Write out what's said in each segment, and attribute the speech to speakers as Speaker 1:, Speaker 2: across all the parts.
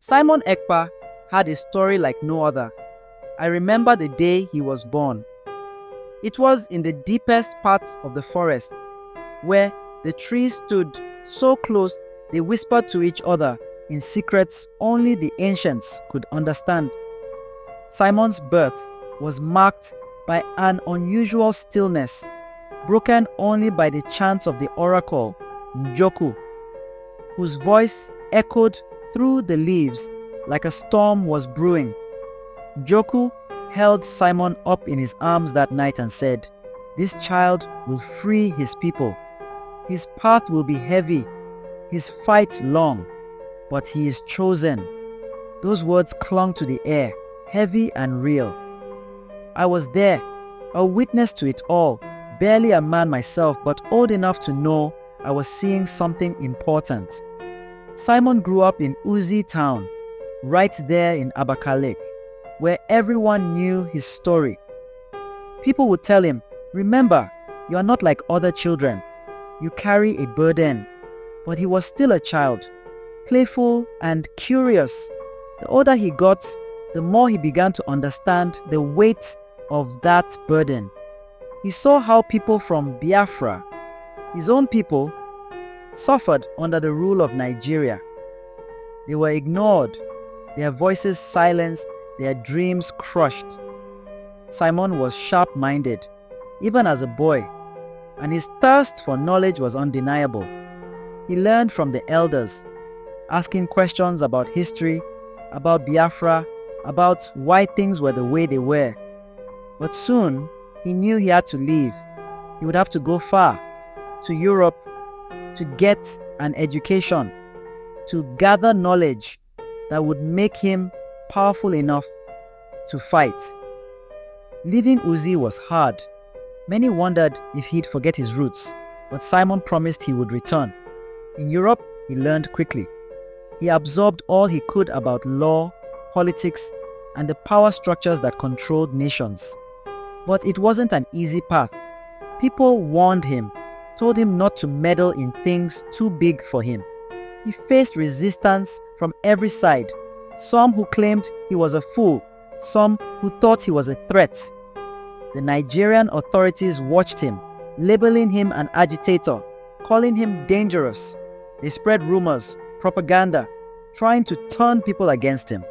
Speaker 1: Simon Ekpa had a story like no other. I remember the day he was born. It was in the deepest part of the forest, where the trees stood so close they whispered to each other in secrets only the ancients could understand. Simon's birth was marked by an unusual stillness, broken only by the chants of the oracle, Njoku, whose voice echoed through the leaves like a storm was brewing. Njoku held Simon up in his arms that night and said, "This child will free his people. His path will be heavy, his fight long, but he is chosen." Those words clung to the air, heavy and real. I was there, a witness to it all, barely a man myself, but old enough to know I was seeing something important. Simon grew up in Uzii town, right there in Abakaliki, where everyone knew his story. People would tell him, "Remember, you are not like other children. You carry a burden." But he was still a child, playful and curious. The older he got, the more he began to understand the weight of that burden. He saw how people from Biafra, his own people, suffered under the rule of Nigeria. They were ignored, their voices silenced, their dreams crushed. Simon was sharp-minded, even as a boy, and his thirst for knowledge was undeniable. He learned from the elders, asking questions about history, about Biafra, about why things were the way they were. But soon, he knew he had to leave. He would have to go far, to Europe, to get an education, to gather knowledge that would make him powerful enough to fight. Leaving Uzii was hard. Many wondered if he'd forget his roots, but Simon promised he would return. In Europe, he learned quickly. He absorbed all he could about law, politics, and the power structures that controlled nations. But it wasn't an easy path. People warned him, told him not to meddle in things too big for him. He faced resistance from every side. Some who claimed he was a fool, some who thought he was a threat. The Nigerian authorities watched him, labeling him an agitator, calling him dangerous. They spread rumors, propaganda, trying to turn people against him.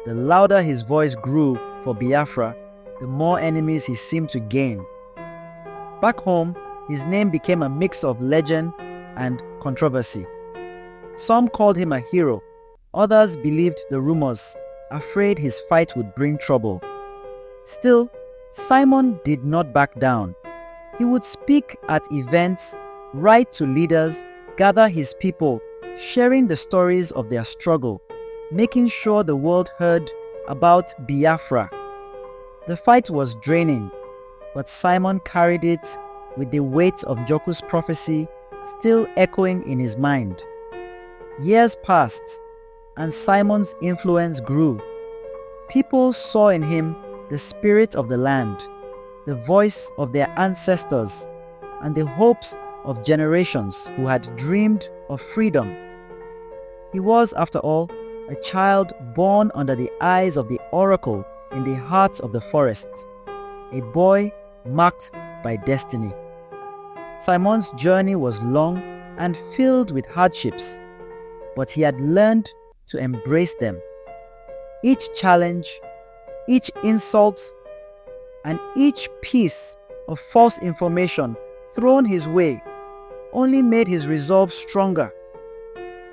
Speaker 1: The louder his voice grew for Biafra, the more enemies he seemed to gain. Back home, his name became a mix of legend and controversy. Some called him a hero. Others believed the rumors, afraid his fight would bring trouble. Still, Simon did not back down. He would speak at events, write to leaders, gather his people, sharing the stories of their struggle, making sure the world heard about Biafra. The fight was draining, but Simon carried it with the weight of Njoku's prophecy still echoing in his mind. Years passed, and Simon's influence grew. People saw in him the spirit of the land, the voice of their ancestors, and the hopes of generations who had dreamed of freedom. He was, after all, a child born under the eyes of the oracle in the heart of the forests, a boy marked by destiny. Simon's journey was long and filled with hardships, but he had learned to embrace them. Each challenge, each insult, and each piece of false information thrown his way only made his resolve stronger.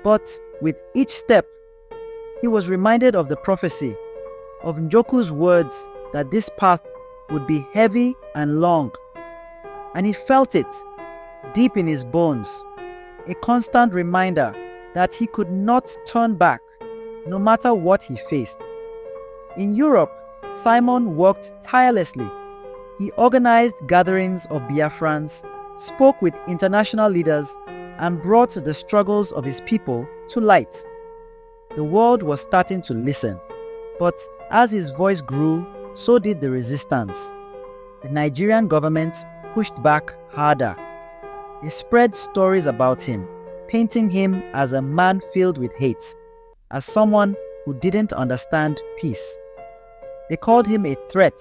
Speaker 1: But with each step, he was reminded of the prophecy, of Njoku's words that this path would be heavy and long. And he felt it deep in his bones, a constant reminder that he could not turn back no matter what he faced. In Europe, Simon worked tirelessly. He organized gatherings of Biafrans, spoke with international leaders, and brought the struggles of his people to light. The world was starting to listen, but as his voice grew, so did the resistance. The Nigerian government pushed back harder. They spread stories about him, painting him as a man filled with hate, as someone who didn't understand peace. They called him a threat,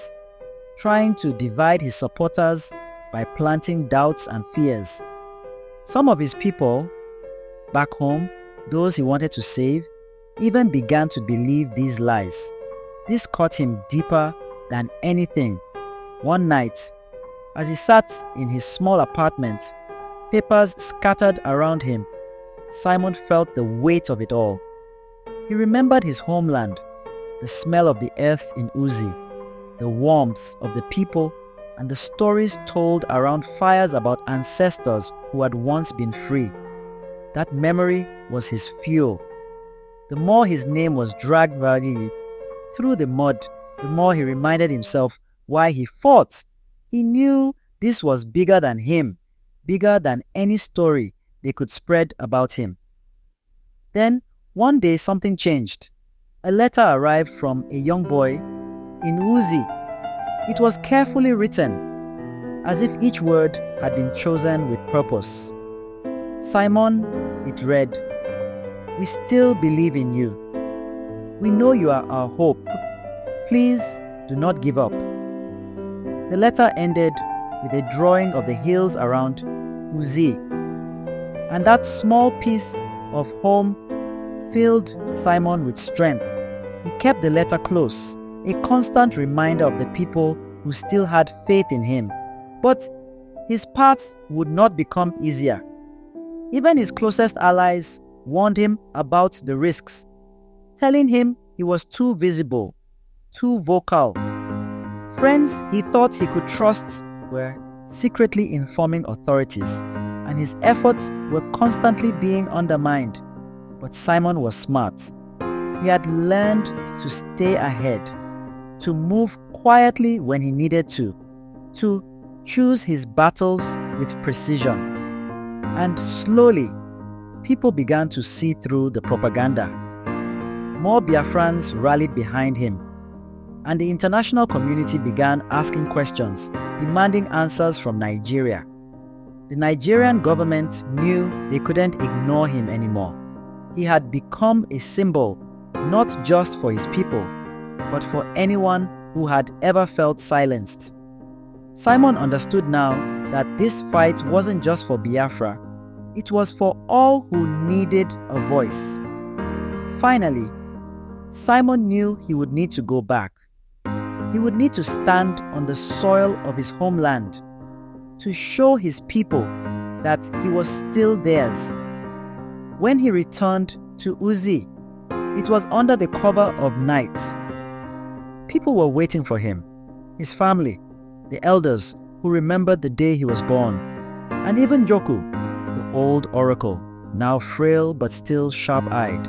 Speaker 1: trying to divide his supporters by planting doubts and fears. Some of his people back home, those he wanted to save, even began to believe these lies. This cut him deeper than anything. One night, as he sat in his small apartment, papers scattered around him, Simon felt the weight of it all. He remembered his homeland, the smell of the earth in Uzii, the warmth of the people, and the stories told around fires about ancestors who had once been free. That memory was his fuel. The more his name was dragged through the mud, the more he reminded himself why he fought. He knew this was bigger than him, bigger than any story they could spread about him. Then, one day something changed. A letter arrived from a young boy in Uzii. It was carefully written, as if each word had been chosen with purpose. Simon, it read, "We still believe in you. We know you are our hope. Please do not give up." The letter ended with a drawing of the hills around Uzii, and that small piece of home filled Simon with strength. He kept the letter close, a constant reminder of the people who still had faith in him. But his path would not become easier. Even his closest allies warned him about the risks, telling him he was too visible, too vocal. Friends he thought he could trust were secretly informing authorities, and his efforts were constantly being undermined. But Simon was smart. He had learned to stay ahead, to move quietly when he needed to choose his battles with precision. And slowly, people began to see through the propaganda. More Biafrans rallied behind him, and the international community began asking questions, demanding answers from Nigeria. The Nigerian government knew they couldn't ignore him anymore. He had become a symbol, not just for his people, but for anyone who had ever felt silenced. Simon understood now that this fight wasn't just for Biafra, it was for all who needed a voice. Finally, Simon knew he would need to go back. He would need to stand on the soil of his homeland to show his people that he was still theirs. When he returned to Uzii, it was under the cover of night. People were waiting for him, his family, the elders who remembered the day he was born, and even Joku, the old oracle, now frail but still sharp-eyed.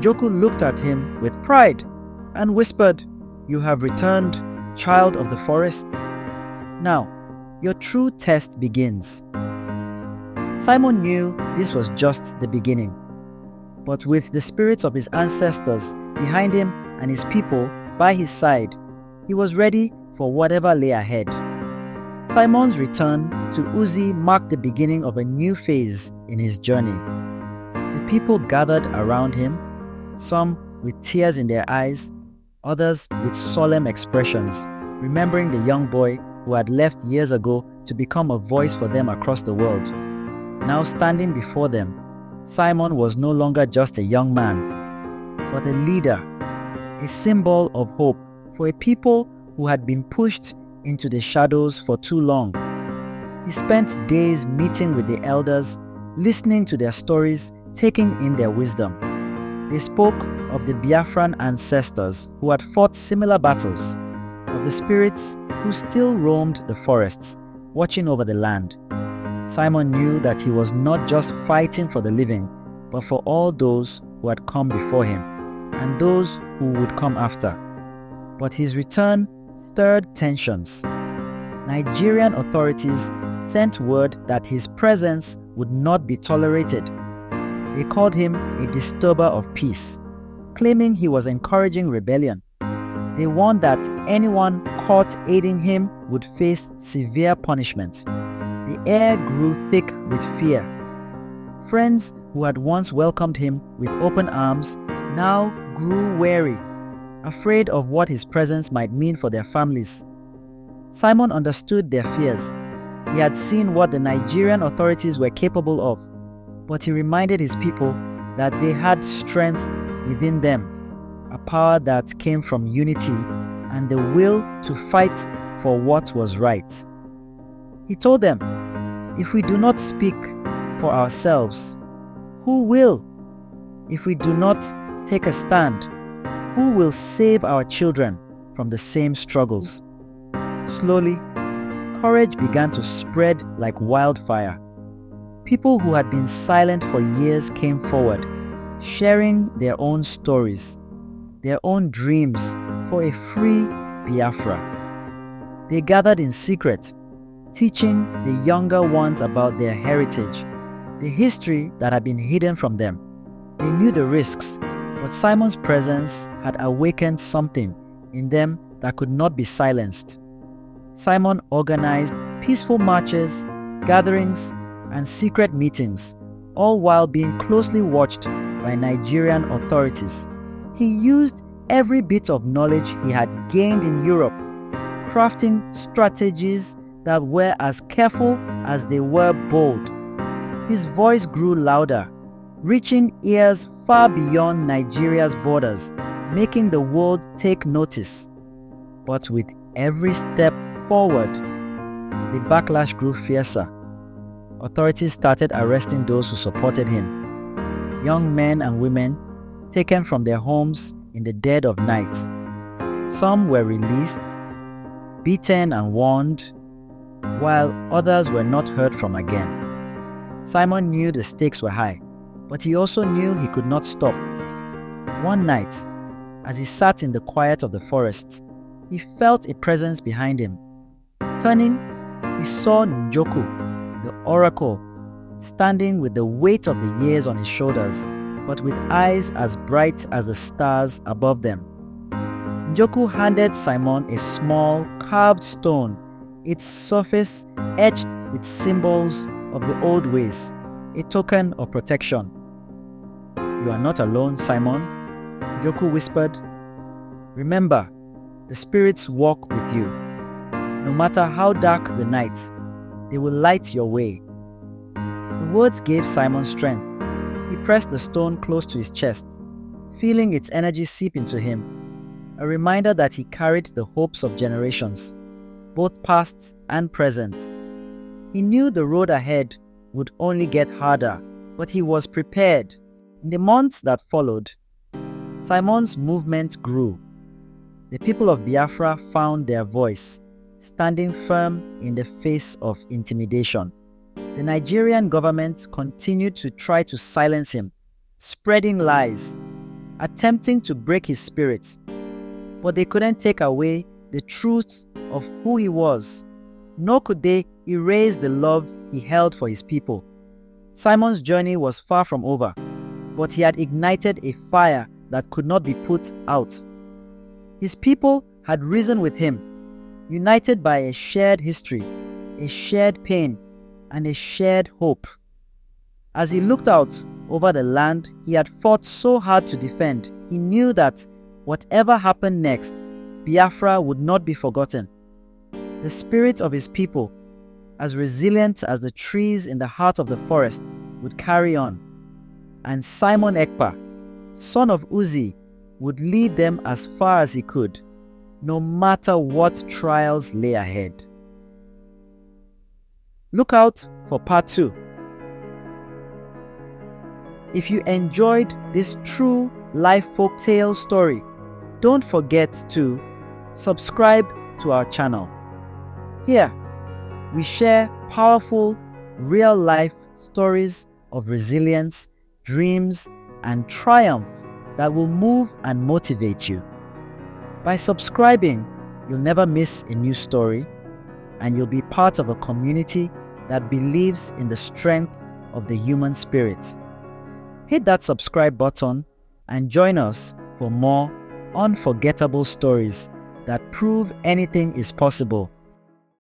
Speaker 1: Joku looked at him with pride and whispered, "You have returned, child of the forest. Now, your true test begins." Simon knew this was just the beginning. But with the spirits of his ancestors behind him and his people by his side, he was ready for whatever lay ahead. Simon's return to Uzii marked the beginning of a new phase in his journey. The people gathered around him, some with tears in their eyes, others with solemn expressions, remembering the young boy who had left years ago to become a voice for them across the world. Now standing before them, Simon was no longer just a young man, but a leader, a symbol of hope for a people who had been pushed into the shadows for too long. He spent days meeting with the elders, listening to their stories, taking in their wisdom. They spoke of the Biafran ancestors who had fought similar battles, of the spirits who still roamed the forests, watching over the land. Simon knew that he was not just fighting for the living, but for all those who had come before him, and those who would come after. But his return stirred tensions. Nigerian authorities sent word that his presence would not be tolerated. They called him a disturber of peace, claiming he was encouraging rebellion. They warned that anyone caught aiding him would face severe punishment. The air grew thick with fear. Friends who had once welcomed him with open arms now grew wary, afraid of what his presence might mean for their families. Simon understood their fears. He had seen what the Nigerian authorities were capable of, but he reminded his people that they had strength within them, a power that came from unity and the will to fight for what was right. He told them, "If we do not speak for ourselves, who will? If we do not take a stand, who will save our children from the same struggles?" Slowly, courage began to spread like wildfire. People who had been silent for years came forward, sharing their own stories, their own dreams for a free Biafra. They gathered in secret, teaching the younger ones about their heritage, the history that had been hidden from them. They knew the risks, but Simon's presence had awakened something in them that could not be silenced. Simon organized peaceful marches, gatherings, and secret meetings, all while being closely watched by Nigerian authorities. He used every bit of knowledge he had gained in Europe, crafting strategies that were as careful as they were bold. His voice grew louder, reaching ears far beyond Nigeria's borders, making the world take notice. But with every step forward, the backlash grew fiercer. Authorities started arresting those who supported him. Young men and women taken from their homes in the dead of night. Some were released, beaten and warned, while others were not heard from again. Simon knew the stakes were high, but he also knew he could not stop. One night, as he sat in the quiet of the forest, he felt a presence behind him. Turning, he saw Njoku, the oracle, standing with the weight of the years on his shoulders, but with eyes as bright as the stars above them. Njoku handed Simon a small, carved stone, its surface etched with symbols of the old ways, a token of protection. "You are not alone, Simon," Njoku whispered. "Remember, the spirits walk with you. No matter how dark the night, they will light your way." The words gave Simon strength. He pressed the stone close to his chest, feeling its energy seep into him, a reminder that he carried the hopes of generations, both past and present. He knew the road ahead would only get harder, but he was prepared. In the months that followed, Simon's movement grew. The people of Biafra found their voice, standing firm in the face of intimidation. The Nigerian government continued to try to silence him, spreading lies, attempting to break his spirit. But they couldn't take away the truth of who he was, nor could they erase the love he held for his people. Simon's journey was far from over, but he had ignited a fire that could not be put out. His people had risen with him, united by a shared history, a shared pain, and a shared hope. As he looked out over the land he had fought so hard to defend, he knew that whatever happened next, Biafra would not be forgotten. The spirit of his people, as resilient as the trees in the heart of the forest, would carry on. And Simon Ekpa, son of Uzii, would lead them as far as he could, no matter what trials lay ahead. Look out for part 2. If you enjoyed this true life folktale story, don't forget to subscribe to our channel. Here, we share powerful, real-life stories of resilience, dreams, and triumph that will move and motivate you. By subscribing, you'll never miss a new story, and you'll be part of a community that believes in the strength of the human spirit. Hit that subscribe button and join us for more unforgettable stories that prove anything is possible